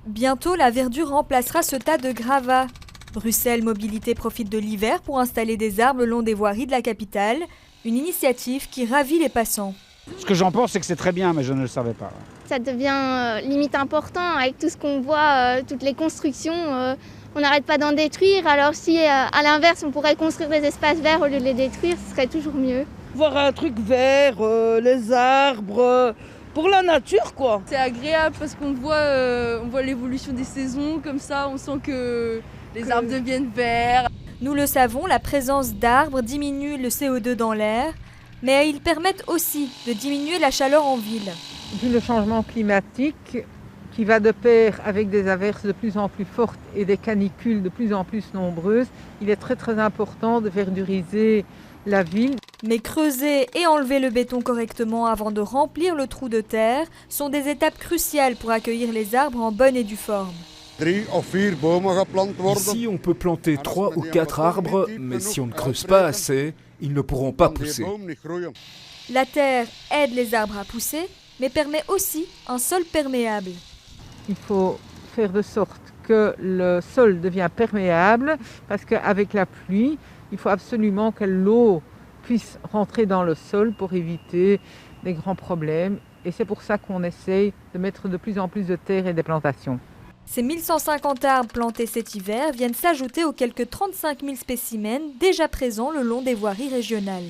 Bientôt, la verdure remplacera ce tas de gravats. Bruxelles Mobilité profite de l'hiver pour installer des arbres le long des voiries de la capitale, une initiative qui ravit les passants. Ce que j'en pense, c'est que c'est très bien, mais je ne le savais pas. Ça devient limite important avec tout ce qu'on voit, toutes les constructions. On n'arrête pas d'en détruire, alors si à l'inverse on pourrait construire des espaces verts au lieu de les détruire, ce serait toujours mieux. Voir un truc vert, les arbres, pour la nature quoi. C'est agréable parce qu'on voit l'évolution des saisons, comme ça on sent que les arbres deviennent verts. Nous le savons, la présence d'arbres diminue le CO2 dans l'air, mais ils permettent aussi de diminuer la chaleur en ville. Vu le changement climatique qui va de pair avec des averses de plus en plus fortes et des canicules de plus en plus nombreuses, il est très important de verduriser la ville. Mais creuser et enlever le béton correctement avant de remplir le trou de terre sont des étapes cruciales pour accueillir les arbres en bonne et due forme. Ici, on peut planter 3 ou 4 arbres, mais si on ne creuse pas assez, ils ne pourront pas pousser. La terre aide les arbres à pousser, mais permet aussi un sol perméable. Il faut faire de sorte que le sol devienne perméable, parce qu'avec la pluie, il faut absolument que l'eau puisse rentrer dans le sol pour éviter des grands problèmes. Et c'est pour ça qu'on essaye de mettre de plus en plus de terre et des plantations. Ces 1150 arbres plantés cet hiver viennent s'ajouter aux quelques 35 000 spécimens déjà présents le long des voiries régionales.